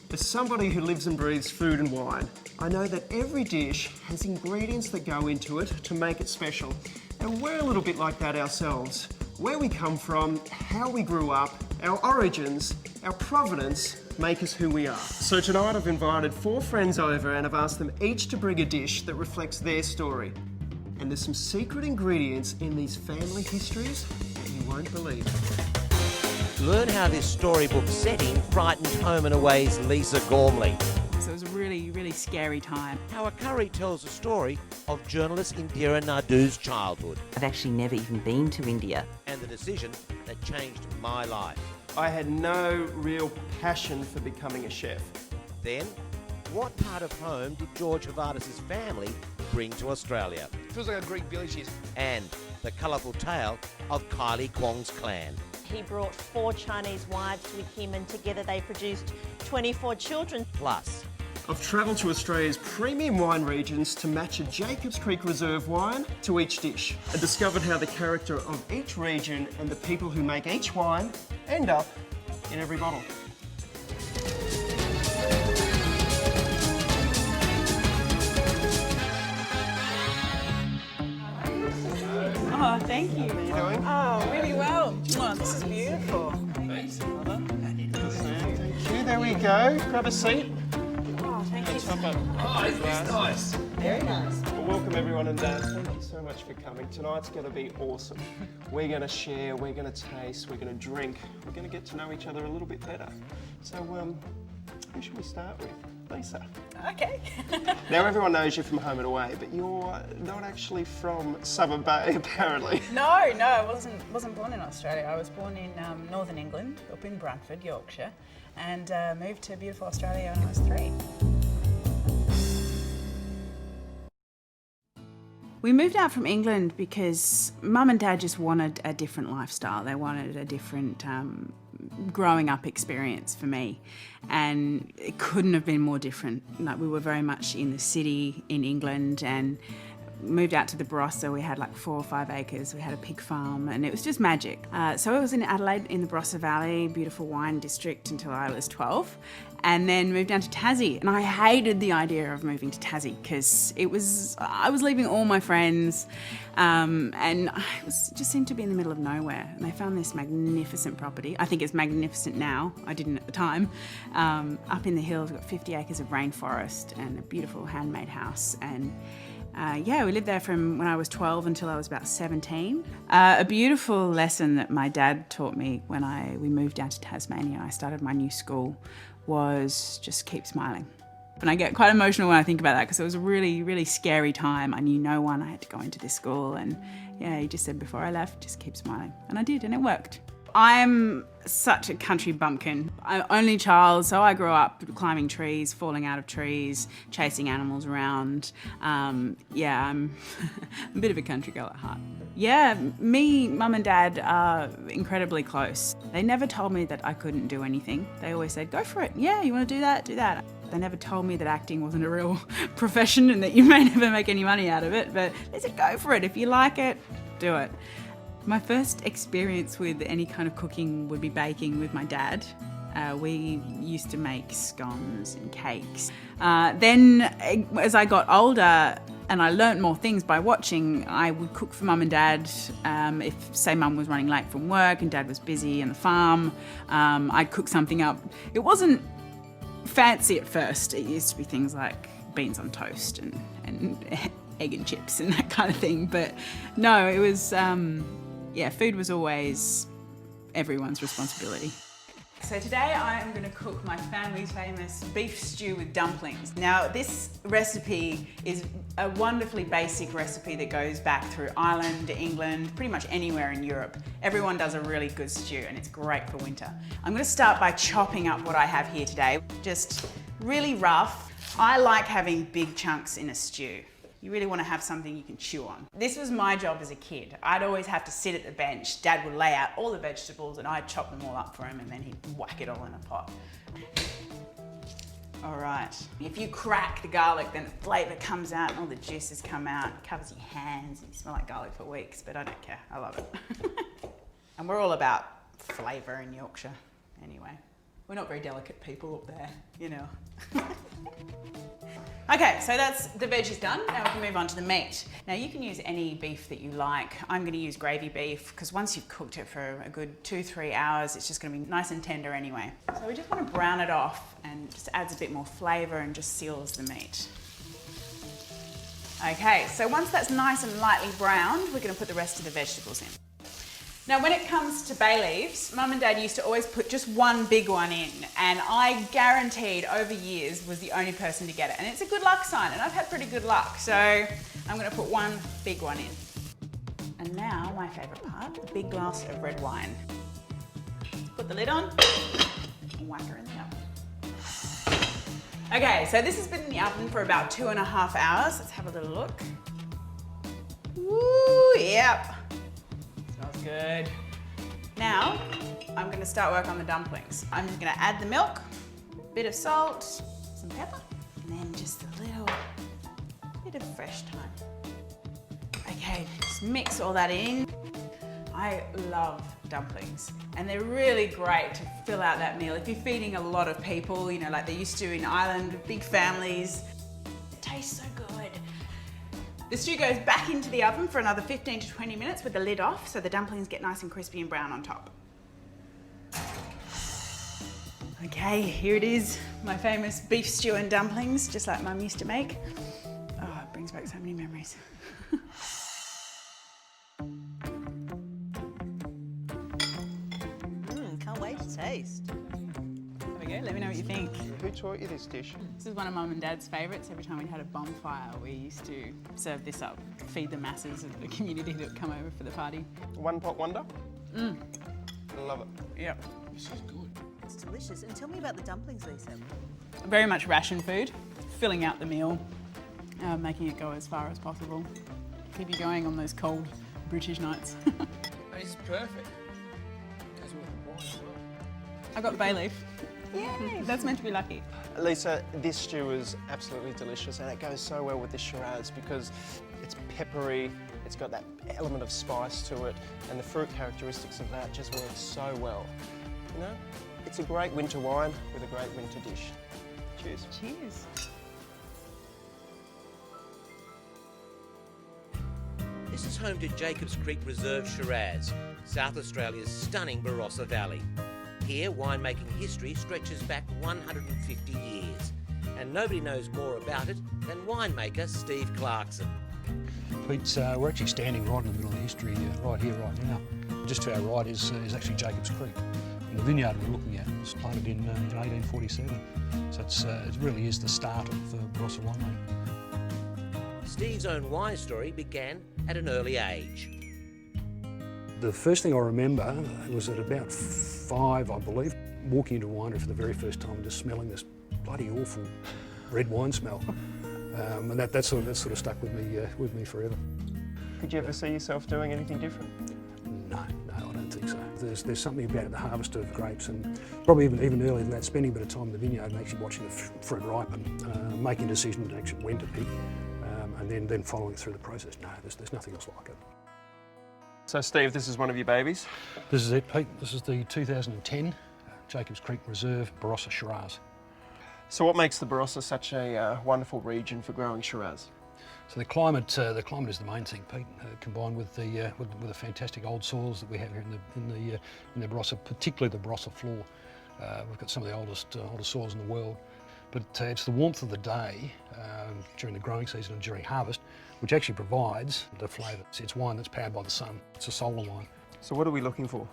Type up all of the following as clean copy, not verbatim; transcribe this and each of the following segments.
As somebody who lives and breathes food and wine, I know that every dish has ingredients that go into it to make it special. And we're a little bit like that ourselves. Where we come from, how we grew up, our origins, our provenance make us who we are. So tonight I've invited 4 friends over and I've asked them each to bring a dish that reflects their story. And there's some secret ingredients in these family histories that you won't believe. Learn how this storybook setting frightened Home and Away's Lisa Gormley. So it was a really, really scary time. How a curry tells the story of journalist Indira Naidu's childhood. I've actually never even been to India. And the decision that changed my life. I had no real passion for becoming a chef. Then, what part of home did George Havardis' family bring to Australia? Feels like a Greek village here. And the colourful tale of Kylie Kwong's clan. He brought 4 Chinese wives with him and together they produced 24 children. Plus, I've travelled to Australia's premium wine regions to match a Jacobs Creek Reserve wine to each dish and discovered how the character of each region and the people who make each wine end up in every bottle. Oh, thank you. How are you doing? Oh, really well. Oh, this is beautiful. Thank you. There we go. Grab a seat. Oh, thank you. Oh, it's nice. Very nice. Well, welcome everyone, and thank you so much for coming. Tonight's going to be awesome. We're going to share, we're going to taste, we're going to drink, we're going to get to know each other a little bit better. So, who should we start with? Lisa. Okay. Now everyone knows you're from Home and Away, but you're not actually from Summer Bay, apparently. No, I wasn't born in Australia. I was born in northern England, up in Bradford, Yorkshire, and moved to beautiful Australia when I was 3. We moved out from England because Mum and Dad just wanted a different lifestyle. They wanted a different growing up experience for me, and it couldn't have been more different. Like, we were very much in the city in England and moved out to the Barossa. We had like 4 or 5 acres. We had a pig farm and it was just magic. So I was in Adelaide in the Barossa Valley, beautiful wine district, until I was 12. And then moved down to Tassie, and I hated the idea of moving to Tassie because I was leaving all my friends, and I just seemed to be in the middle of nowhere. And they found this magnificent property. I think it's magnificent now. I didn't at the time. Up in the hills, we've got 50 acres of rainforest and a beautiful handmade house. And we lived there from when I was 12 until I was about 17. A beautiful lesson that my dad taught me when we moved down to Tasmania and I started my new school was just keep smiling. And I get quite emotional when I think about that because it was a really, really scary time. I knew no one. I had to go into this school, and he just said before I left, just keep smiling. And I did, and it worked. I'm such a country bumpkin. I'm only child, so I grew up climbing trees, falling out of trees, chasing animals around. I'm a bit of a country girl at heart. Yeah, me, Mum and Dad are incredibly close. They never told me that I couldn't do anything. They always said, go for it. Yeah, you want to do that? Do that. They never told me that acting wasn't a real profession and that you may never make any money out of it, but they said, go for it. If you like it, do it. My first experience with any kind of cooking would be baking with my dad. We used to make scones and cakes. Then, as I got older and I learnt more things by watching, I would cook for Mum and Dad. If, say, Mum was running late from work and Dad was busy on the farm, I'd cook something up. It wasn't fancy at first. It used to be things like beans on toast and egg and chips and that kind of thing. But no, it was... food was always everyone's responsibility. So today I am going to cook my family's famous beef stew with dumplings. Now, this recipe is a wonderfully basic recipe that goes back through Ireland, England, pretty much anywhere in Europe. Everyone does a really good stew and it's great for winter. I'm going to start by chopping up what I have here today. Just really rough. I like having big chunks in a stew. You really want to have something you can chew on. This was my job as a kid. I'd always have to sit at the bench. Dad would lay out all the vegetables and I'd chop them all up for him, and then he'd whack it all in a pot. All right. If you crack the garlic, then the flavour comes out and all the juices come out. It covers your hands and you smell like garlic for weeks, but I don't care. I love it. And we're all about flavour in Yorkshire anyway. We're not very delicate people up there, you know. Okay, so that's the veggies done. Now we can move on to the meat. Now you can use any beef that you like. I'm going to use gravy beef because once you've cooked it for a good 2-3 hours, it's just going to be nice and tender anyway. So we just want to brown it off and just adds a bit more flavour and just seals the meat. Okay, so once that's nice and lightly browned, we're going to put the rest of the vegetables in. Now when it comes to bay leaves, Mum and Dad used to always put just one big one in, and I guaranteed over years was the only person to get it. And it's a good luck sign, and I've had pretty good luck. So I'm going to put one big one in. And now my favourite part, the big glass of red wine. Put the lid on and whack her in the oven. Okay, so this has been in the oven for about 2.5 hours. Let's have a little look. Woo, yep. Smells good. Now, I'm going to start work on the dumplings. I'm just going to add the milk, a bit of salt, some pepper, and then just a little bit of fresh thyme. Okay, just mix all that in. I love dumplings, and they're really great to fill out that meal. If you're feeding a lot of people, you know, like they used to in Ireland with big families, it tastes so good. The stew goes back into the oven for another 15 to 20 minutes with the lid off so the dumplings get nice and crispy and brown on top. Okay, here it is, my famous beef stew and dumplings, just like Mum used to make. Oh, it brings back so many memories. Can't wait to taste. There we go, let me know what you think. Who taught you this dish? This is one of Mum and Dad's favourites. Every time we had a bonfire, we used to serve this up, feed the masses of the community that would come over for the party. One pot wonder? I love it. Yep. This is good. It's delicious. And tell me about the dumplings, Lisa. Very much ration food, filling out the meal, making it go as far as possible. Keep you going on those cold British nights. This is perfect. Goes with the wine as well. I got bay leaf. Yay, that's meant to be lucky. Lisa, this stew is absolutely delicious, and it goes so well with the Shiraz because it's peppery, it's got that element of spice to it, and the fruit characteristics of that just work so well. You know, it's a great winter wine with a great winter dish. Cheers. Cheers. This is home to Jacobs Creek Reserve Shiraz, South Australia's stunning Barossa Valley. Here, winemaking history stretches back 150 years, and nobody knows more about it than winemaker Steve Clarkson. Pete, we're actually standing right in the middle of the history, right here, right now. Just to our right is actually Jacobs Creek. And the vineyard we're looking at was planted in 1847, so it really is the start of Barossa winemaking. Steve's own wine story began at an early age. The first thing I remember was at about 5, I believe, walking into a winery for the very first time and just smelling this bloody awful red wine smell. And that sort of stuck with me forever. Could you ever see yourself doing anything different? No, I don't think so. There's something about the harvest of grapes, and probably even earlier than that, spending a bit of time in the vineyard and actually watching the fruit ripen, making a decision to actually when to pick, and then following through the process. No, there's nothing else like it. So Steve, this is one of your babies? This is it, Pete. This is the 2010 Jacobs Creek Reserve Barossa Shiraz. So what makes the Barossa such a wonderful region for growing Shiraz? So the climate is the main thing, Pete. Combined with the fantastic old soils that we have here in the Barossa, particularly the Barossa floor. We've got some of the oldest soils in the world. But it's the warmth of the day during the growing season and during harvest, which actually provides the flavour. It's wine that's powered by the sun. It's a solar wine. So what are we looking for?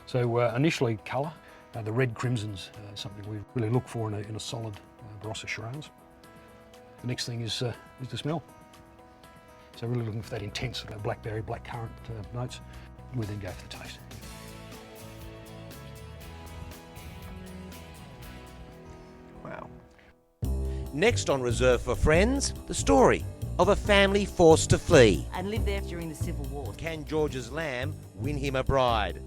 So initially colour. The red crimson's something we really look for in a solid Barossa Shiraz. The next thing is the smell. So really looking for that intense blackberry, blackcurrant notes. We then go for the taste. Wow. Next on Reserve for Friends, the story of a family forced to flee. And lived there during the Civil War. Can George's lamb win him a bride?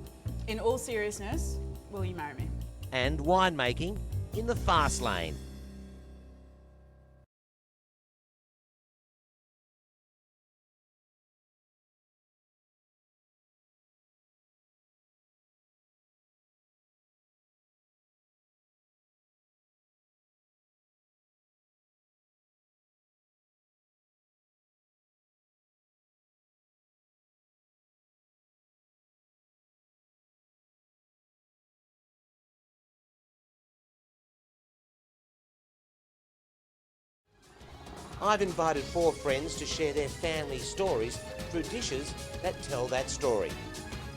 In all seriousness, will you marry me? And winemaking in the fast lane. I've invited 4 friends to share their family stories through dishes that tell that story.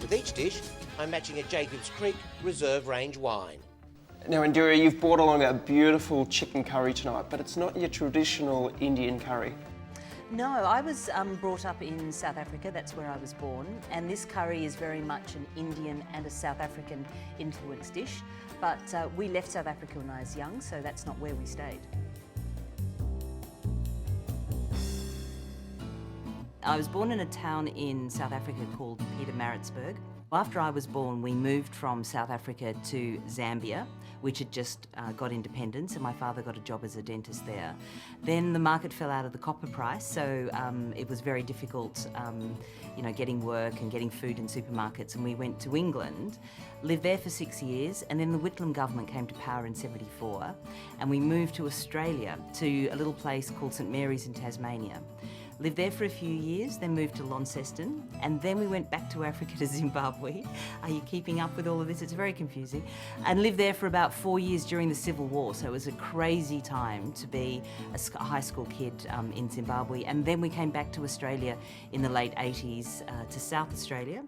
With each dish, I'm matching a Jacobs Creek Reserve Range wine. Now, Indira, you've brought along a beautiful chicken curry tonight, but it's not your traditional Indian curry. No, I was brought up in South Africa, that's where I was born, and this curry is very much an Indian and a South African influenced dish, but we left South Africa when I was young, so that's not where we stayed. I was born in a town in South Africa called Pietermaritzburg. After I was born, we moved from South Africa to Zambia, which had just got independence, and my father got a job as a dentist there. Then the market fell out of the copper price, so it was very difficult, getting work and getting food in supermarkets, and we went to England, lived there for 6 years, and then the Whitlam government came to power in '74, and we moved to Australia, to a little place called St Mary's in Tasmania. Lived there for a few years, then moved to Launceston, and then we went back to Africa to Zimbabwe. Are you keeping up with all of this? It's very confusing. And lived there for about 4 years during the Civil War, so it was a crazy time to be a high school kid in Zimbabwe. And then we came back to Australia in the late 80s to South Australia,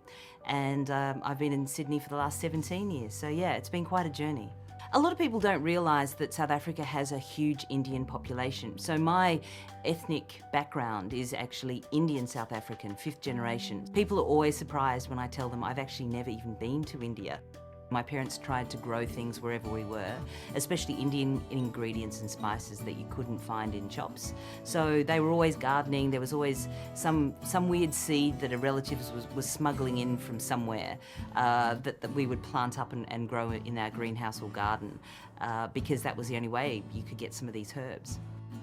and I've been in Sydney for the last 17 years. So yeah, it's been quite a journey. A lot of people don't realise that South Africa has a huge Indian population. So my ethnic background is actually Indian South African, 5th generation. People are always surprised when I tell them I've actually never even been to India. My parents tried to grow things wherever we were, especially Indian ingredients and spices that you couldn't find in shops. So they were always gardening. There was always some weird seed that a relative was smuggling in from somewhere that we would plant up and grow in our greenhouse or garden because that was the only way you could get some of these herbs.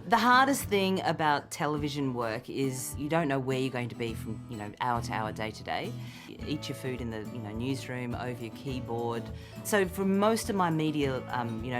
The hardest thing about television work is you don't know where you're going to be from, hour to hour, day to day. You eat your food in the, newsroom, over your keyboard. So for most of my media,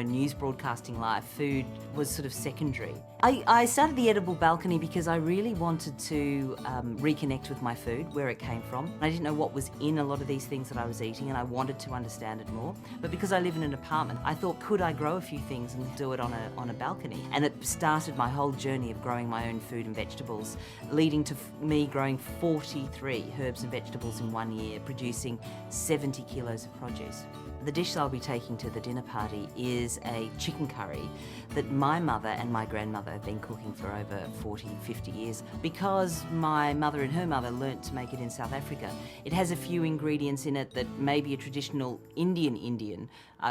news broadcasting life, food was sort of secondary. I started the Edible Balcony because I really wanted to reconnect with my food, where it came from. I didn't know what was in a lot of these things that I was eating, and I wanted to understand it more. But because I live in an apartment, I thought, could I grow a few things and do it on a balcony? And it started my whole journey of growing my own food and vegetables, leading to me growing 43 herbs and vegetables in 1 year, producing 70 kilos of produce. The dish I'll be taking to the dinner party is a chicken curry that my mother and my grandmother have been cooking for over 40, 50 years. Because my mother and her mother learnt to make it in South Africa, it has a few ingredients in it that maybe a traditional Indian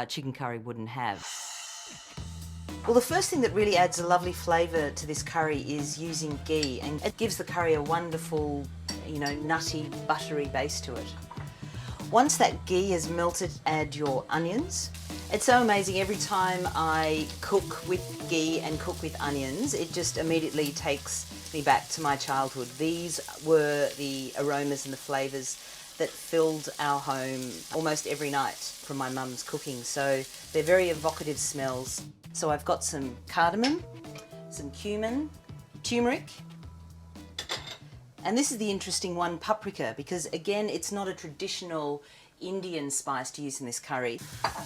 chicken curry wouldn't have. Well, the first thing that really adds a lovely flavour to this curry is using ghee, and it gives the curry a wonderful, nutty, buttery base to it. Once that ghee is melted, add your onions. It's so amazing, every time I cook with ghee and cook with onions, it just immediately takes me back to my childhood. These were the aromas and the flavours that filled our home almost every night from my mum's cooking. So they're very evocative smells. So I've got some cardamom, some cumin, turmeric, and this is the interesting one, paprika, because again, it's not a traditional Indian spice to use in this curry.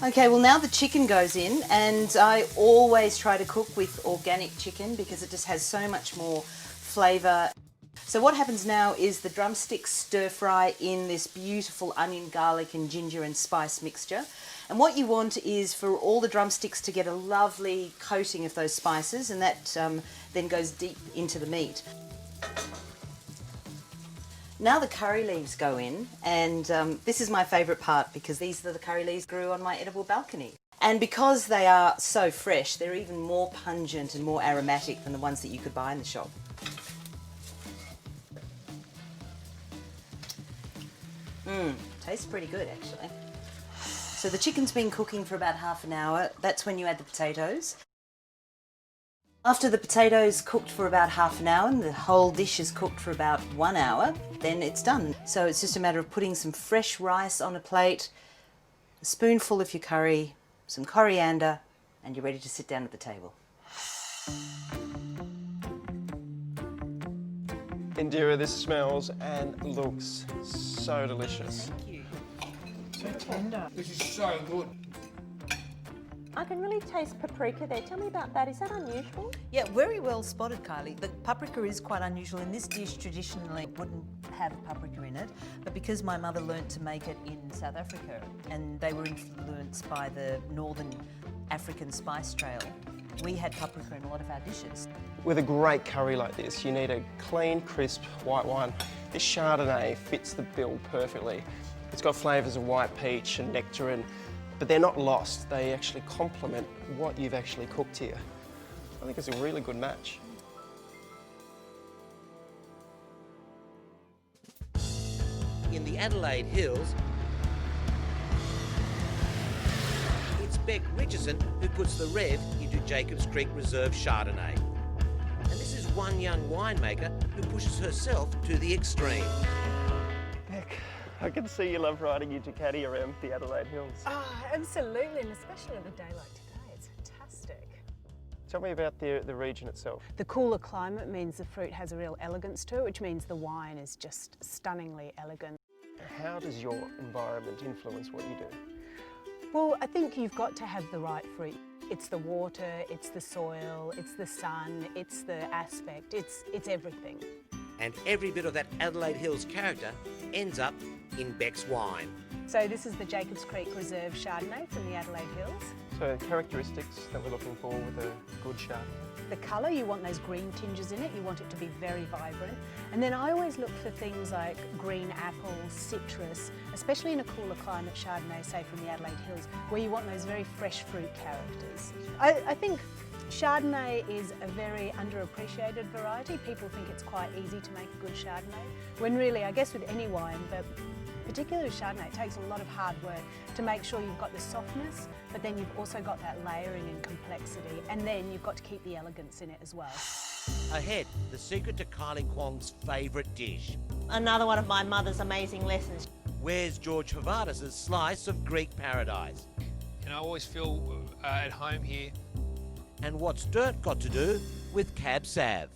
Okay, well now the chicken goes in, and I always try to cook with organic chicken because it just has so much more flavour. So what happens now is the drumsticks stir fry in this beautiful onion, garlic and ginger and spice mixture. And what you want is for all the drumsticks to get a lovely coating of those spices, and that then goes deep into the meat. Now the curry leaves go in, and this is my favourite part because these are the curry leaves grew on my edible balcony. And because they are so fresh, they're even more pungent and more aromatic than the ones that you could buy in the shop. Tastes pretty good actually. So the chicken's been cooking for about half an hour. That's when you add the potatoes. After the potatoes cooked for about half an hour and the whole dish is cooked for about 1 hour, then it's done. So it's just a matter of putting some fresh rice on a plate, a spoonful of your curry, some coriander, and you're ready to sit down at the table. Indira, this smells and looks so delicious. This is so good. I can really taste paprika there. Tell me about that. Is that unusual? Yeah, very well spotted, Kylie. The paprika is quite unusual, and this dish traditionally wouldn't have paprika in it, but because my mother learnt to make it in South Africa and they were influenced by the Northern African spice trail, we had paprika in a lot of our dishes. With a great curry like this, you need a clean, crisp white wine. This Chardonnay fits the bill perfectly. It's got flavours of white peach and nectarine, but they're not lost. They actually complement what you've actually cooked here. I think it's a really good match. In the Adelaide Hills, it's Beck Richardson who puts the rev into Jacobs Creek Reserve Chardonnay. And this is one young winemaker who pushes herself to the extreme. Beck, I can see you love riding your Ducati around the Adelaide Hills. Oh, absolutely, and especially on a day like today, it's fantastic. Tell me about the region itself. The cooler climate means the fruit has a real elegance to it, which means the wine is just stunningly elegant. How does your environment influence what you do? Well, I think you've got to have the right fruit. It's the water, it's the soil, it's the sun, it's the aspect, it's everything. And every bit of that Adelaide Hills character ends up in Beck's wine. So this is the Jacobs Creek Reserve Chardonnay from the Adelaide Hills. So characteristics that we're looking for with a good Chardonnay. The colour, you want those green tinges in it, you want it to be very vibrant. And then I always look for things like green apples, citrus, especially in a cooler climate Chardonnay, say from the Adelaide Hills, where you want those very fresh fruit characters. I think Chardonnay is a very underappreciated variety. People think it's quite easy to make a good Chardonnay, when really, I guess with any wine, but particularly with Chardonnay, it takes a lot of hard work to make sure you've got the softness, but then you've also got that layering and complexity, and then you've got to keep the elegance in it as well. Ahead, the secret to Kylie Kwong's favourite dish. Another one of my mother's amazing lessons. Where's George Havardis' slice of Greek paradise? And I always feel at home here. And what's dirt got to do with Cab Sav?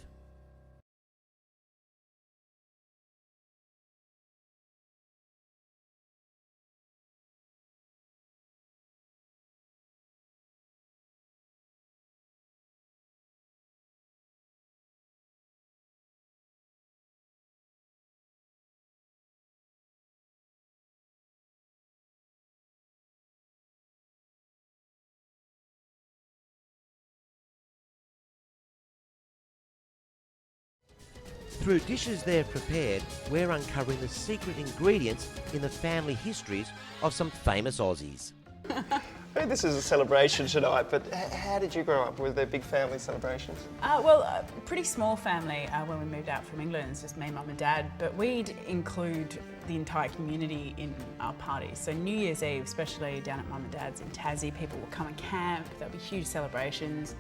Through dishes they've prepared, we're uncovering the secret ingredients in the family histories of some famous Aussies. I heard this is a celebration tonight, but how did you grow up? Were there big family celebrations? Well, a pretty small family when we moved out from England. It's just me, mum and dad, but we'd include the entire community in our parties. So New Year's Eve, especially down at mum and dad's in Tassie, people would come and camp. There'll be huge celebrations.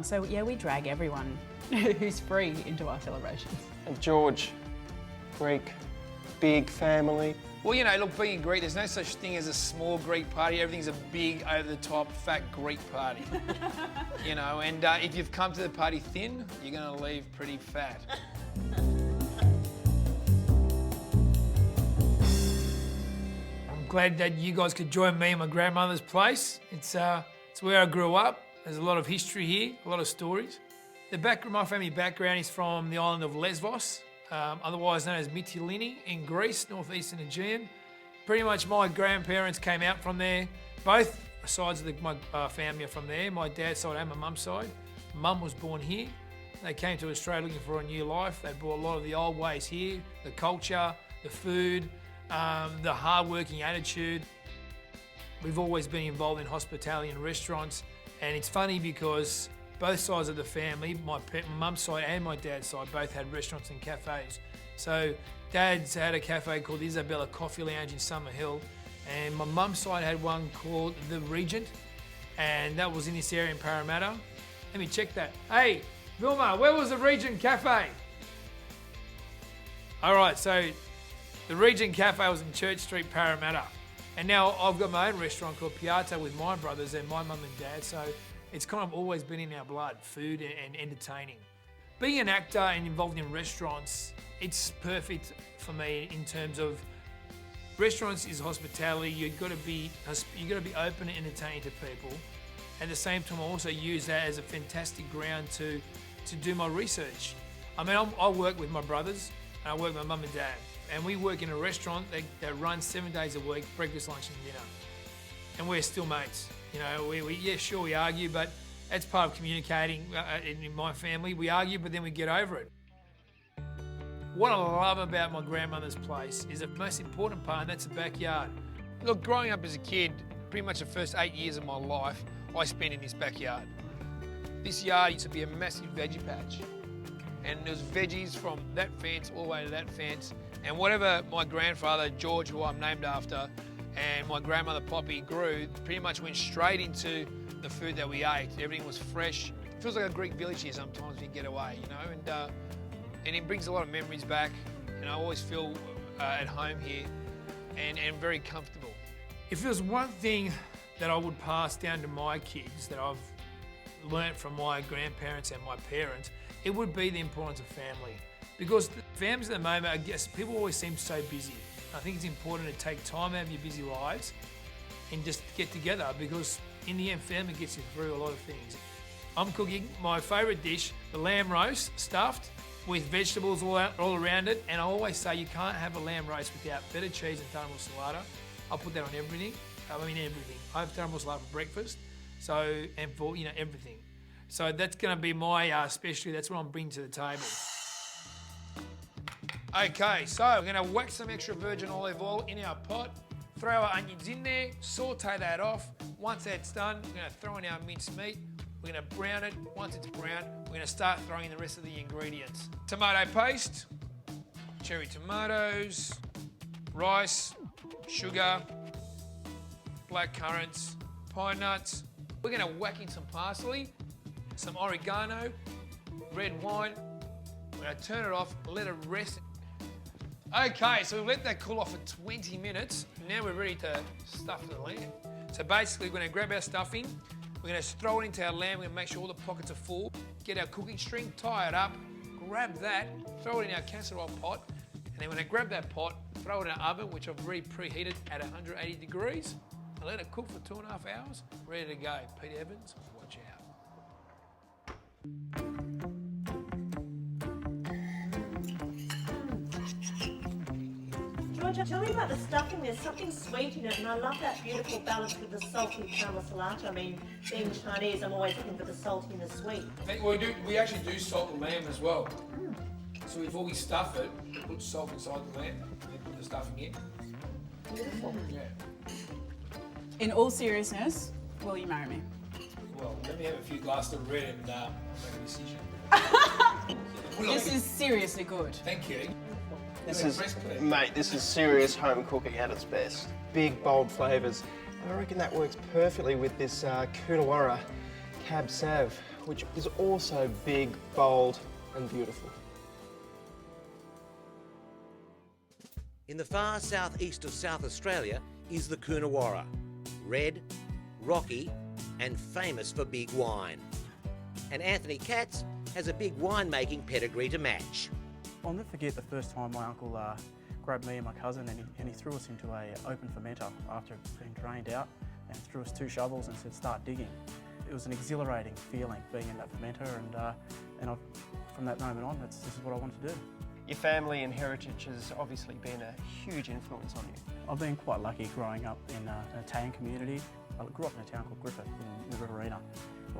So yeah, we drag everyone who's free into our celebrations. And George, Greek, big family. Well, you know, look, being Greek, there's no such thing as a small Greek party. Everything's a big, over-the-top, fat Greek party. You know, and if you've come to the party thin, you're going to leave pretty fat. I'm glad that you guys could join me at my grandmother's place. It's where I grew up. There's a lot of history here, a lot of stories. My family background is from the island of Lesbos, otherwise known as Mytilene in Greece, northeastern Aegean. Pretty much my grandparents came out from there. Both sides of my family are from there, my dad's side and my mum's side. Mum was born here. They came to Australia looking for a new life. They brought a lot of the old ways here, the culture, the food, the hard-working attitude. We've always been involved in hospitality and restaurants, and it's funny because both sides of the family, my mum's side and my dad's side, both had restaurants and cafes. So dad's had a cafe called Isabella Coffee Lounge in Summerhill, and my mum's side had one called The Regent, and that was in this area in Parramatta. Let me check that. Hey, Vilma, where was The Regent Cafe? All right, so The Regent Cafe was in Church Street, Parramatta. And now I've got my own restaurant called Piatto with my brothers and my mum and dad, so it's kind of always been in our blood, food and entertaining. Being an actor and involved in restaurants, it's perfect for me in terms of restaurants is hospitality. You've got to be open and entertaining to people. At the same time, I also use that as a fantastic ground to do my research. I mean, I work with my brothers, and I work with my mum and dad, and we work in a restaurant that runs 7 days a week, breakfast, lunch and dinner. And we're still mates. You know, yeah, sure, we argue, but that's part of communicating in my family. We argue, but then we get over it. What I love about my grandmother's place is the most important part, and that's the backyard. Look, growing up as a kid, pretty much the first 8 years of my life, I spent in this backyard. This yard used to be a massive veggie patch. And there was veggies from that fence all the way to that fence. And whatever my grandfather, George, who I'm named after, and my grandmother, Poppy, grew, pretty much went straight into the food that we ate. Everything was fresh. It feels like a Greek village here sometimes when you get away, you know, and it brings a lot of memories back. And I always feel at home here and very comfortable. If there's one thing that I would pass down to my kids that I've learnt from my grandparents and my parents, it would be the importance of family. Because the families at the moment, I guess, people always seem so busy. I think it's important to take time out of your busy lives and just get together, because in the end, family gets you through a lot of things. I'm cooking my favourite dish, the lamb roast, stuffed with vegetables all around it. And I always say you can't have a lamb roast without feta cheese and taram salata. I'll put that on everything. I mean everything. I have taram salata for breakfast, so, and for, you know, everything. So that's going to be my specialty. That's what I'm bringing to the table. Okay, so we're going to whack some extra virgin olive oil in our pot, throw our onions in there, saute that off. Once that's done, we're going to throw in our minced meat. We're going to brown it. Once it's brown, we're going to start throwing in the rest of the ingredients. Tomato paste, cherry tomatoes, rice, sugar, black currants, pine nuts. We're going to whack in some parsley, some oregano, red wine. We're going to turn it off, let it rest. Okay, so we've let that cool off for 20 minutes. Now we're ready to stuff the lamb. So basically, we're going to grab our stuffing, we're going to throw it into our lamb, we're going to make sure all the pockets are full, get our cooking string, tie it up, grab that, throw it in our casserole pot, and then we're going to grab that pot, throw it in our oven, which I've already preheated at 180 degrees, and let it cook for 2.5 hours, ready to go. Pete Evans, watch out. Georgia, tell me about the stuffing. There's something sweet in it, and I love that beautiful balance with the salt and taram salata. I mean, being Chinese, I'm always looking for the salty and the sweet. We actually do salt the lamb as well. So before we stuff it, we put salt inside the lamb, and then put the stuffing in. Beautiful. Yeah. In all seriousness, will you marry me? Well, let me have a few glasses of red and make a decision. This is seriously good. Thank you. Mate, this is serious home cooking at its best. Big, bold flavours. And I reckon that works perfectly with this Coonawarra Cab Sav, which is also big, bold and beautiful. In the far southeast of South Australia is the Coonawarra. Red, rocky and famous for big wine. And Anthony Katz has a big winemaking pedigree to match. I'll never forget the first time my uncle grabbed me and my cousin and he threw us into an open fermenter after being drained out, and threw us 2 shovels and said, start digging. It was an exhilarating feeling being in that fermenter, and from that moment on, this is what I wanted to do. Your family and heritage has obviously been a huge influence on you. I've been quite lucky growing up in an Italian community. I grew up in a town called Griffith in the Riverina,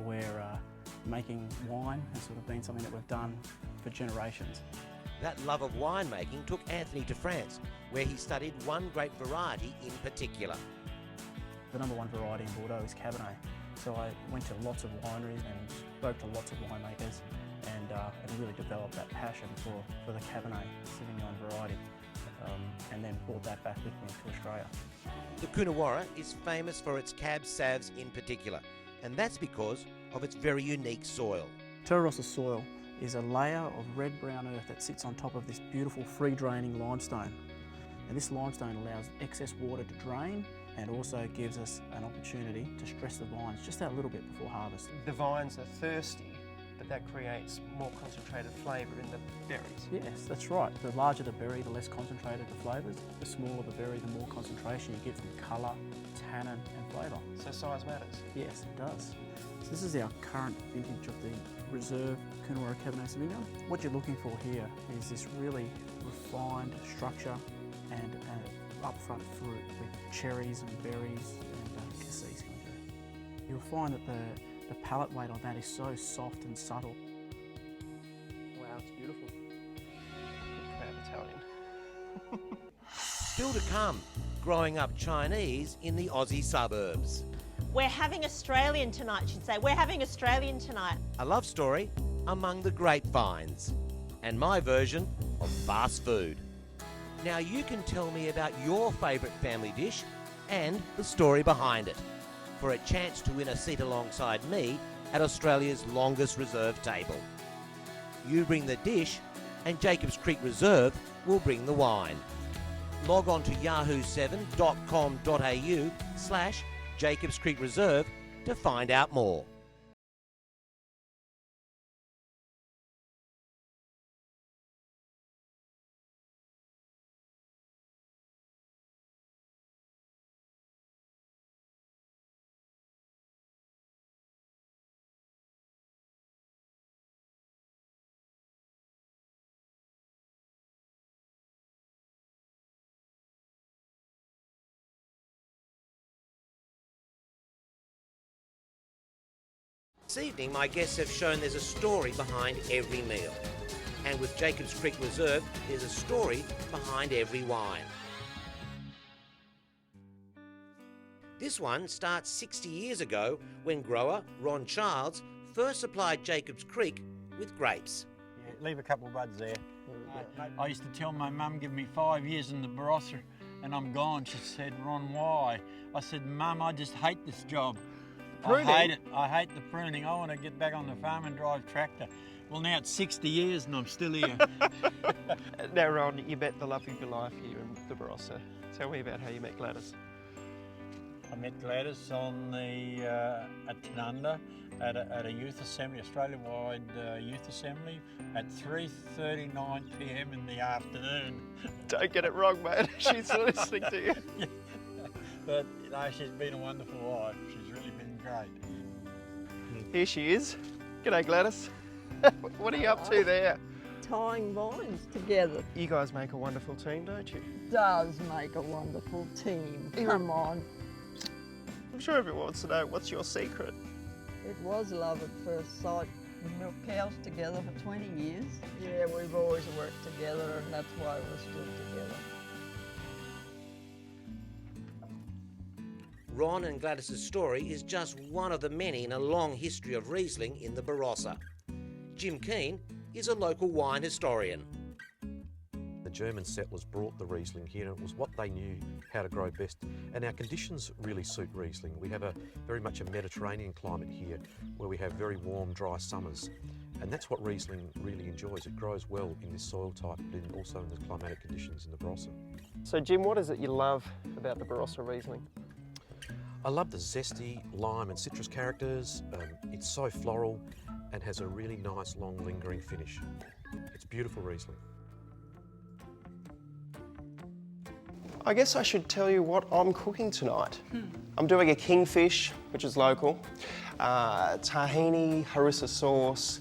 where making wine has sort of been something that we've done for generations. That love of winemaking took Anthony to France, where he studied one great variety in particular. The #1 variety in Bordeaux is Cabernet. So I went to lots of wineries and spoke to lots of winemakers and really developed that passion for the Cabernet Sauvignon variety, and then brought that back with me to Australia. The Coonawarra is famous for its Cab Savs in particular, and that's because of its very unique soil. Terra Rossa soil is a layer of red-brown earth that sits on top of this beautiful free-draining limestone. And this limestone allows excess water to drain and also gives us an opportunity to stress the vines just that little bit before harvest. The vines are thirsty but that creates more concentrated flavour in the berries. Yes, that's right. The larger the berry, the less concentrated the flavours. The smaller the berry, the more concentration you get from colour, tannin and flavour. So size matters. Yes, it does. So this is our current vintage of the Reserve Coonawarra Cabernet Sauvignon. What you're looking for here is this really refined structure and upfront fruit with cherries and berries and cassis. You'll find that the palate weight on that is so soft and subtle. Wow, it's beautiful. Proud Italian. Still to come, growing up Chinese in the Aussie suburbs. We're having Australian tonight, she'd say. We're having Australian tonight. A love story among the grapevines. And my version of fast food. Now you can tell me about your favourite family dish and the story behind it, for a chance to win a seat alongside me at Australia's longest reserve table. You bring the dish and Jacobs Creek Reserve will bring the wine. Log on to yahoo7.com.au/Jacobs Creek Reserve to find out more. This evening, my guests have shown there's a story behind every meal. And with Jacobs Creek Reserve, there's a story behind every wine. This one starts 60 years ago when grower Ron Childs first supplied Jacobs Creek with grapes. Yeah, leave a couple of buds there. I used to tell my mum, give me 5 years in the Barossa and I'm gone. She said, Ron, why? I said, Mum, I just hate this job. Pruning? I hate it. I hate the pruning. I want to get back on the farm and drive tractor. Well, now it's 60 years and I'm still here. Now, Ron, you met the love of your life here in the Barossa. Tell me about how you met Gladys. I met Gladys on the at Tanunda at a youth assembly, Australia-wide youth assembly at 3:39 p.m. in the afternoon. Don't get it wrong, mate. She's listening to you. Yeah. But no, she's been a wonderful wife. She's really been great. Here she is. G'day, Gladys. What are you up to there? Tying vines together. You guys make a wonderful team, don't you? Does make a wonderful team. Come on. I'm sure everyone wants to know, what's your secret? It was love at first sight. We milked cows together for 20 years. Yeah, we've always worked together and that's why we're still together. Ron and Gladys's story is just one of the many in a long history of Riesling in the Barossa. Jim Keane is a local wine historian. The German settlers brought the Riesling here and it was what they knew how to grow best. And our conditions really suit Riesling. We have very much a Mediterranean climate here where we have very warm, dry summers. And that's what Riesling really enjoys. It grows well in this soil type, but also in the climatic conditions in the Barossa. So, Jim, what is it you love about the Barossa Riesling? I love the zesty lime and citrus characters. It's so floral and has a really nice, long, lingering finish. It's beautiful Riesling. I guess I should tell you what I'm cooking tonight. I'm doing a kingfish, which is local, tahini, harissa sauce,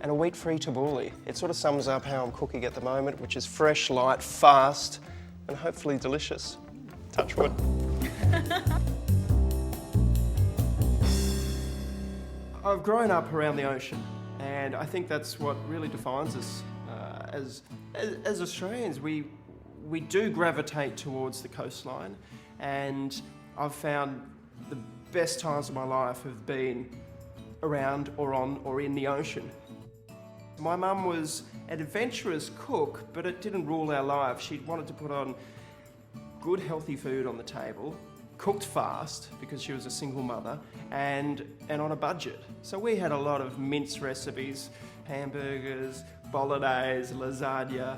and a wheat-free tabbouleh. It sort of sums up how I'm cooking at the moment, which is fresh, light, fast, and hopefully delicious. Touch wood. I've grown up around the ocean, and I think that's what really defines us as Australians. We do gravitate towards the coastline, and I've found the best times of my life have been around or on or in the ocean. My mum was an adventurous cook, but it didn't rule our life. She wanted to put on good, healthy food on the table, cooked fast because she was a single mother, and on a budget. So we had a lot of mince recipes, hamburgers, bolognese, lasagna,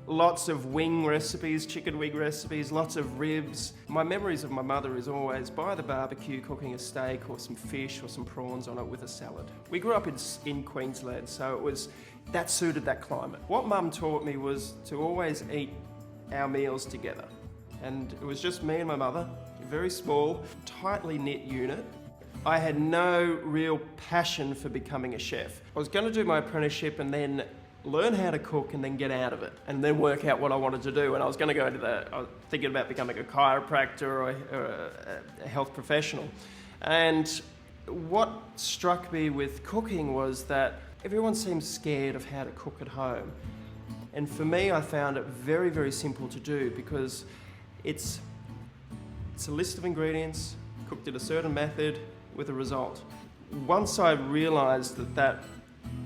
Lots of wing recipes, chicken wing recipes, lots of ribs. My memories of my mother is always by the barbecue cooking a steak or some fish or some prawns on it with a salad. We grew up in Queensland, so that suited that climate. What Mum taught me was to always eat our meals together. And it was just me and my mother, a very small, tightly knit unit. I had no real passion for becoming a chef. I was going to do my apprenticeship and then learn how to cook and then get out of it and then work out what I wanted to do. And I was going to go into I was thinking about becoming a chiropractor or a health professional. And what struck me with cooking was that everyone seems scared of how to cook at home. And for me, I found it very, very simple to do because it's a list of ingredients, cooked in a certain method with a result. Once I realised that that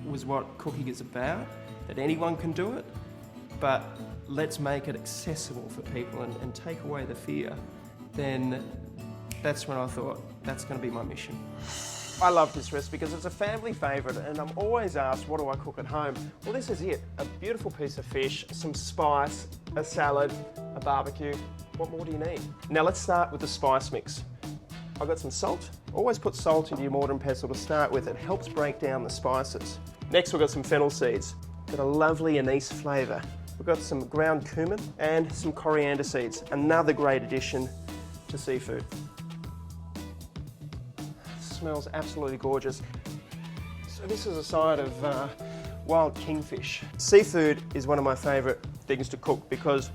was what cooking is about, that anyone can do it, but let's make it accessible for people and take away the fear, then that's when I thought, that's going to be my mission. I love this recipe because it's a family favourite and I'm always asked, what do I cook at home? Well, this is it. A beautiful piece of fish, some spice, a salad, a barbecue. What more do you need? Now let's start with the spice mix. I've got some salt. Always put salt into your mortar and pestle to start with. It helps break down the spices. Next we've got some fennel seeds. Got a lovely anise flavour. We've got some ground cumin and some coriander seeds. Another great addition to seafood. Smells absolutely gorgeous. So this is a side of wild kingfish. Seafood is one of my favourite things to cook because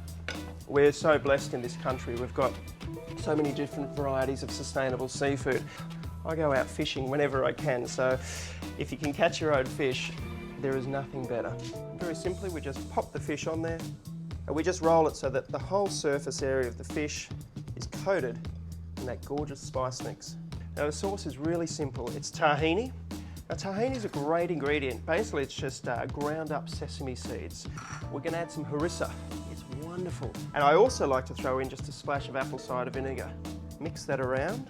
we're so blessed in this country. We've got so many different varieties of sustainable seafood. I go out fishing whenever I can, so if you can catch your own fish, there is nothing better. Very simply, we just pop the fish on there and we just roll it so that the whole surface area of the fish is coated in that gorgeous spice mix. Now the sauce is really simple. It's tahini. Now tahini is a great ingredient. Basically it's just ground up sesame seeds. We're going to add some harissa. It's wonderful. And I also like to throw in just a splash of apple cider vinegar. Mix that around.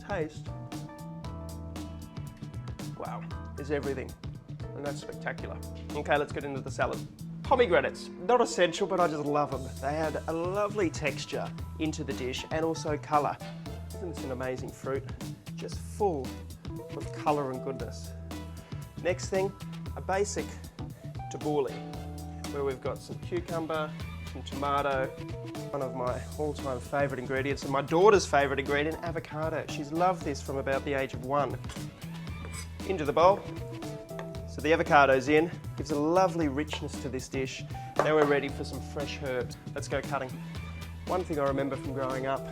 Taste. Wow, is everything. And that's spectacular. Okay, let's get into the salad. Pomegranates, not essential, but I just love them. They add a lovely texture into the dish and also colour. Isn't this an amazing fruit? Just full of colour and goodness. Next thing, a basic tabbouleh, where we've got some cucumber, some tomato, one of my all-time favourite ingredients, and my daughter's favourite ingredient, avocado. She's loved this from about the age of 1. Into the bowl. So the avocado's in, gives a lovely richness to this dish. Now we're ready for some fresh herbs. Let's go cutting. One thing I remember from growing up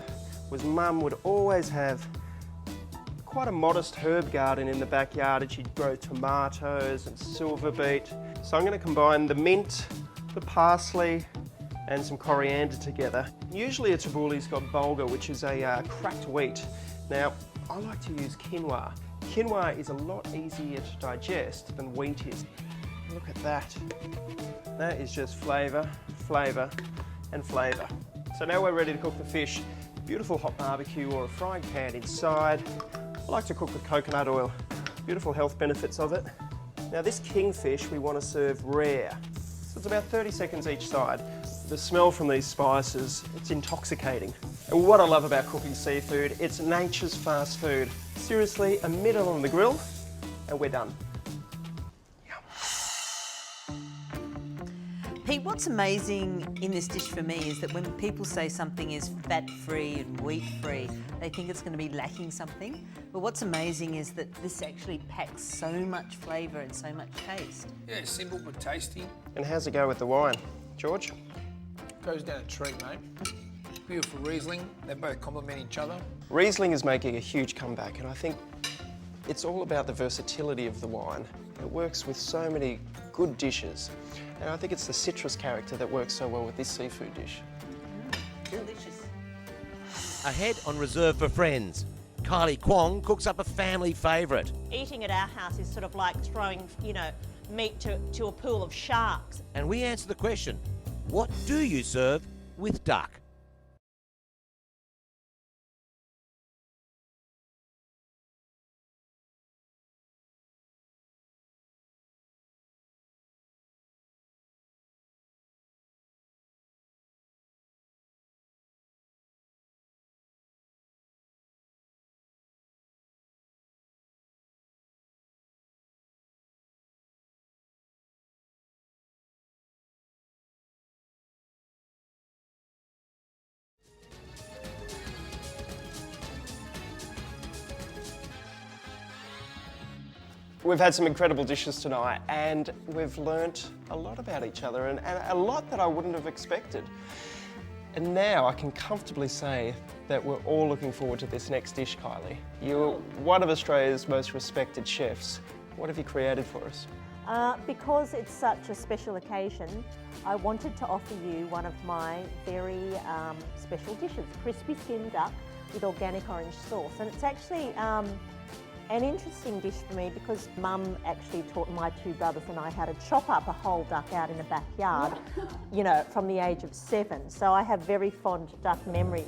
was Mum would always have quite a modest herb garden in the backyard, and she'd grow tomatoes and silver beet. So I'm going to combine the mint, the parsley and some coriander together. Usually a tabbouleh's got bulgur, which is a cracked wheat. Now I like to use quinoa. Quinoa is a lot easier to digest than wheat is. Look at that. That is just flavour, flavour and flavour. So now we're ready to cook the fish. Beautiful hot barbecue or a frying pan inside. I like to cook with coconut oil. Beautiful health benefits of it. Now this kingfish we want to serve rare. So it's about 30 seconds each side. The smell from these spices, it's intoxicating. And what I love about cooking seafood, it's nature's fast food. Seriously, a minute on the grill and we're done. Pete, what's amazing in this dish for me is that when people say something is fat-free and wheat-free, they think it's going to be lacking something. But what's amazing is that this actually packs so much flavour and so much taste. Yeah, simple but tasty. And how's it go with the wine, George? Goes down a treat, mate. Beautiful Riesling. They both complement each other. Riesling is making a huge comeback, and I think it's all about the versatility of the wine. It works with so many good dishes, and I think it's the citrus character that works so well with this seafood dish. Delicious. Ahead on Reserve for Friends, Kylie Kwong cooks up a family favourite. Eating at our house is sort of like throwing, meat to a pool of sharks. And we answer the question, what do you serve with duck? We've had some incredible dishes tonight and we've learnt a lot about each other and a lot that I wouldn't have expected. And now I can comfortably say that we're all looking forward to this next dish, Kylie. You're one of Australia's most respected chefs. What have you created for us? Because it's such a special occasion, I wanted to offer you one of my very special dishes, crispy skin duck with organic orange sauce. And it's actually an interesting dish for me because Mum actually taught my two brothers and I how to chop up a whole duck out in the backyard, you know, from the age of 7. So I have very fond duck memories.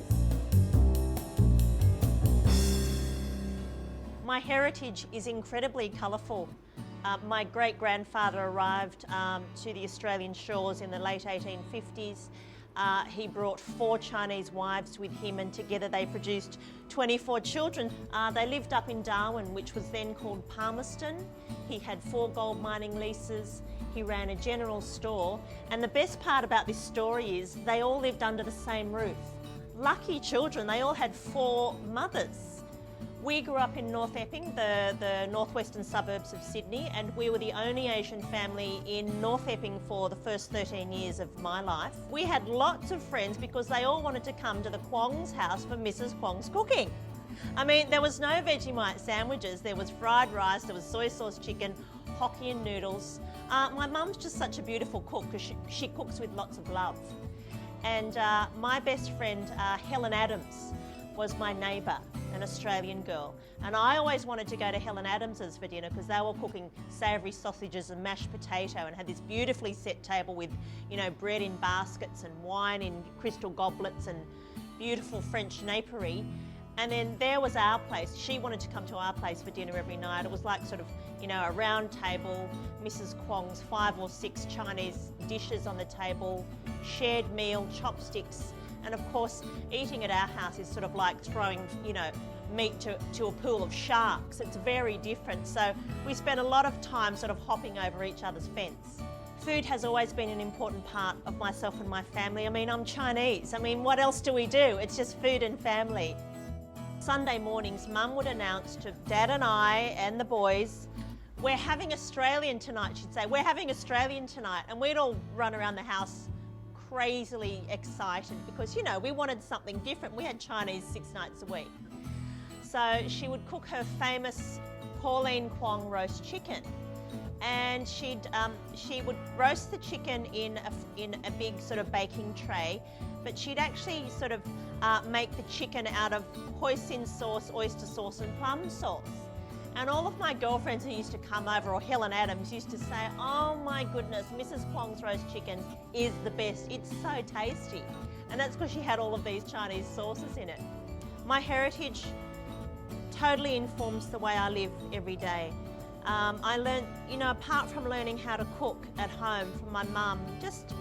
My heritage is incredibly colourful. My great-grandfather arrived to the Australian shores in the late 1850s. He brought 4 Chinese wives with him and together they produced 24 children. They lived up in Darwin, which was then called Palmerston. He had 4 gold mining leases. He ran a general store. And the best part about this story is they all lived under the same roof. Lucky children, they all had 4 mothers. We grew up in North Epping, the northwestern suburbs of Sydney, and we were the only Asian family in North Epping for the first 13 years of my life. We had lots of friends because they all wanted to come to the Kwong's house for Mrs. Kwong's cooking. I mean, there was no Vegemite sandwiches, there was fried rice, there was soy sauce chicken, Hokkien noodles. My mum's just such a beautiful cook because she cooks with lots of love. And my best friend, Helen Adams, was my neighbour, an Australian girl. And I always wanted to go to Helen Adams's for dinner because they were cooking savoury sausages and mashed potato and had this beautifully set table with, you know, bread in baskets and wine in crystal goblets and beautiful French napery. And then there was our place. She wanted to come to our place for dinner every night. It was like sort of, you know, a round table, Mrs. Kwong's 5 or 6 Chinese dishes on the table, shared meal, chopsticks. And of course, eating at our house is sort of like throwing, you know, meat to a pool of sharks. It's very different. So we spent a lot of time sort of hopping over each other's fence. Food has always been an important part of myself and my family. I mean, I'm Chinese. I mean, what else do we do? It's just food and family. Sunday mornings, Mum would announce to Dad and I and the boys, we're having Australian tonight, she'd say. We're having Australian tonight. And we'd all run around the house crazily excited because, you know, we wanted something different. We had Chinese 6 nights a week. So she would cook her famous Pauline Kwong roast chicken, and she would roast the chicken in a big sort of baking tray, but she'd actually sort of make the chicken out of hoisin sauce, oyster sauce and plum sauce. And all of my girlfriends who used to come over, or Helen Adams, used to say, oh my goodness, Mrs. Kwong's roast chicken is the best. It's so tasty. And that's because she had all of these Chinese sauces in it. My heritage totally informs the way I live every day. I learned, you know, apart from learning how to cook at home from my mum, just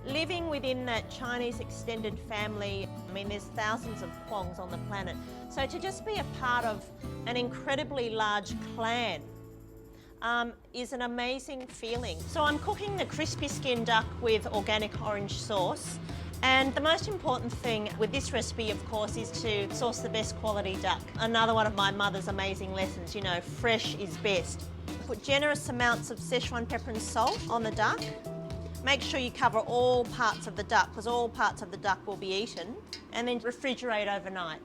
living within that Chinese extended family. I mean, there's thousands of Kwongs on the planet. So to just be a part of an incredibly large clan is an amazing feeling. So I'm cooking the crispy skin duck with organic orange sauce. And the most important thing with this recipe, of course, is to source the best quality duck. Another one of my mother's amazing lessons, you know, fresh is best. Put generous amounts of Szechuan pepper and salt on the duck. Make sure you cover all parts of the duck because all parts of the duck will be eaten, and then refrigerate overnight.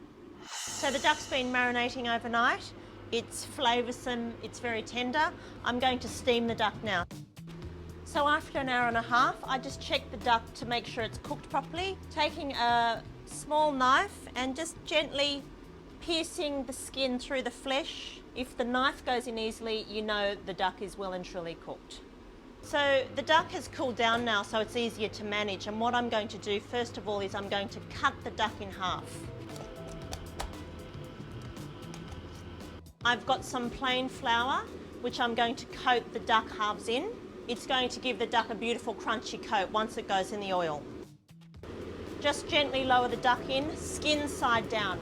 So the duck's been marinating overnight. It's flavoursome, it's very tender. I'm going to steam the duck now. So after an hour and a half, I just check the duck to make sure it's cooked properly, taking a small knife and just gently piercing the skin through the flesh. If the knife goes in easily, you know the duck is well and truly cooked. So the duck has cooled down now, so it's easier to manage. And what I'm going to do first of all is I'm going to cut the duck in half. I've got some plain flour, which I'm going to coat the duck halves in. It's going to give the duck a beautiful crunchy coat once it goes in the oil. Just gently lower the duck in, skin side down.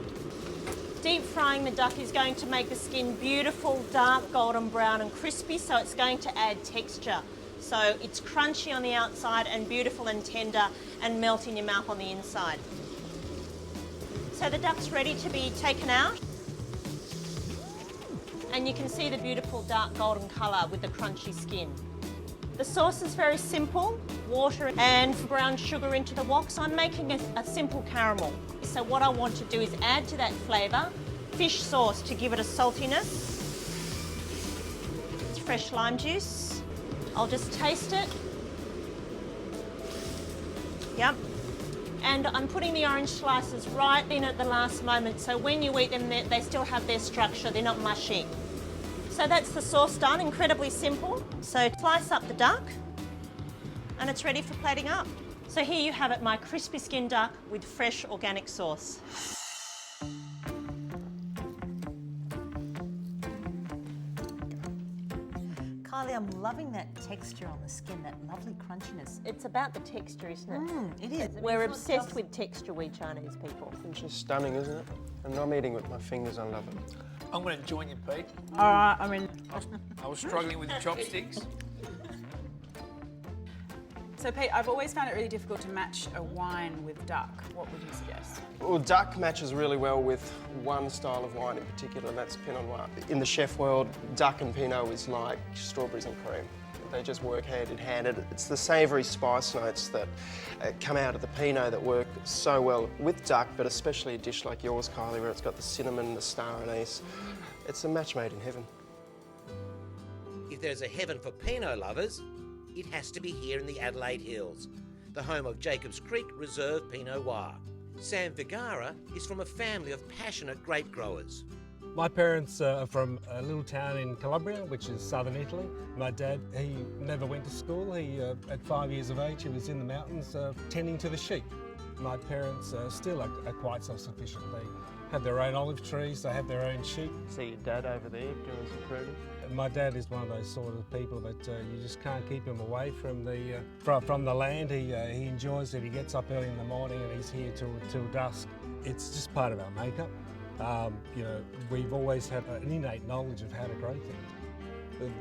Deep frying the duck is going to make the skin beautiful, dark, golden brown and crispy, so it's going to add texture. So it's crunchy on the outside and beautiful and tender and melt in your mouth on the inside. So the duck's ready to be taken out. And you can see the beautiful dark golden colour with the crunchy skin. The sauce is very simple, water and brown sugar into the wok, so I'm making a simple caramel. So what I want to do is add to that flavour fish sauce to give it a saltiness. It's fresh lime juice. I'll just taste it. Yep. And I'm putting the orange slices right in at the last moment, so when you eat them, they still have their structure, they're not mushy. So that's the sauce done, incredibly simple. So slice up the duck, and it's ready for plating up. So here you have it, my crispy skin duck with fresh organic sauce. Kylie, I'm loving that texture on the skin, that lovely crunchiness. It's about the texture, isn't it? It is. We're obsessed with texture, we Chinese people. It's just stunning, isn't it? And I'm eating with my fingers, I love it. I'm going to join you, Pete. All right, I mean... I was struggling with the chopsticks. So Pete, I've always found it really difficult to match a wine with duck. What would you suggest? Well, duck matches really well with one style of wine in particular, and that's Pinot Noir. In the chef world, duck and Pinot is like strawberries and cream. They just work hand in hand. It's the savoury spice notes that come out of the Pinot that work so well with duck, but especially a dish like yours, Kylie, where it's got the cinnamon, the star anise. It's a match made in heaven. If there's a heaven for Pinot lovers, it has to be here in the Adelaide Hills, the home of Jacobs Creek Reserve Pinot Noir. Sam Vergara is from a family of passionate grape growers. My parents are from a little town in Calabria, which is southern Italy. My dad, he never went to school. At 5 years of age, he was in the mountains tending to the sheep. My parents still are quite self-sufficient. They have their own olive trees, they have their own sheep. See your dad over there doing some pruning? My dad is one of those sort of people that you just can't keep him away from the land. He enjoys it. He gets up early in the morning and he's here till dusk. It's just part of our makeup. You know, we've always had an innate knowledge of how to grow things.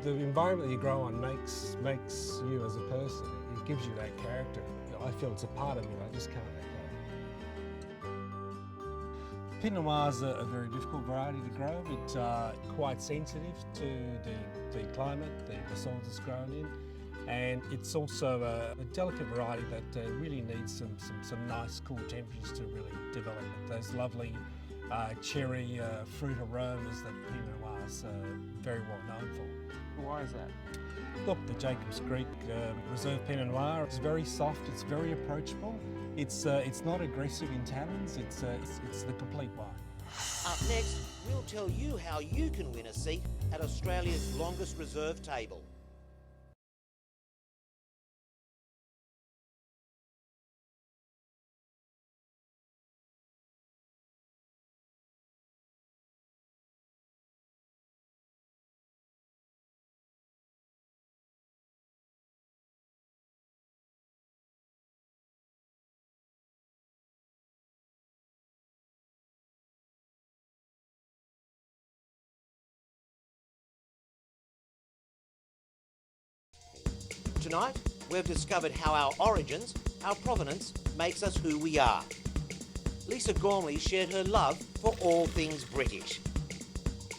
The environment that you grow on makes you as a person. It gives you that character. I feel it's a part of me. I just can't let go. Pinot Noir is a very difficult variety to grow. It's quite sensitive to the climate, the soil it's grown in, and it's also a delicate variety that really needs some nice cool temperatures to really develop. Those lovely cherry fruit aromas that Pinot Noir is very well known for. Why is that? Look, the Jacobs Creek Reserve Pinot Noir is very soft, it's very approachable. It's not aggressive in tannins, it's the complete wine. Up next, we'll tell you how you can win a seat at Australia's longest reserve table. Tonight, we've discovered how our origins, our provenance, makes us who we are. Lisa Gormley shared her love for all things British.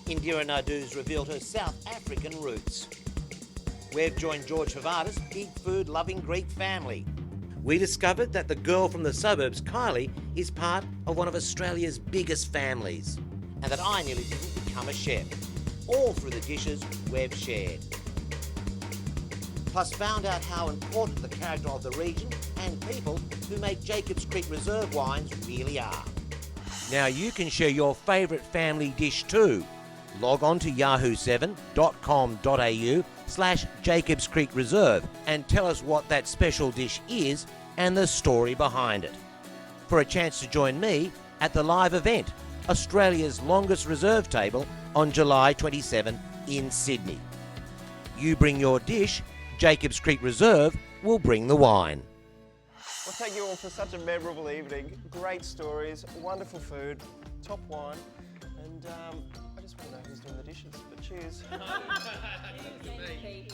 Indira Naidoo's revealed her South African roots. We've joined George Havardis' big food-loving Greek family. We discovered that the girl from the suburbs, Kylie, is part of one of Australia's biggest families, and that I nearly didn't become a chef, all through the dishes we've shared. Plus found out how important the character of the region and people who make Jacobs Creek Reserve wines really are. Now you can share your favourite family dish too. Log on to yahoo7.com.au/Jacobs Creek Reserve and tell us what that special dish is and the story behind it. For a chance to join me at the live event, Australia's longest reserve table, on July 27 in Sydney. You bring your dish, Jacobs Creek Reserve will bring the wine. Well, thank you all for such a memorable evening. Great stories, wonderful food, top wine, and I just want to know who's doing the dishes. But cheers. Cheers,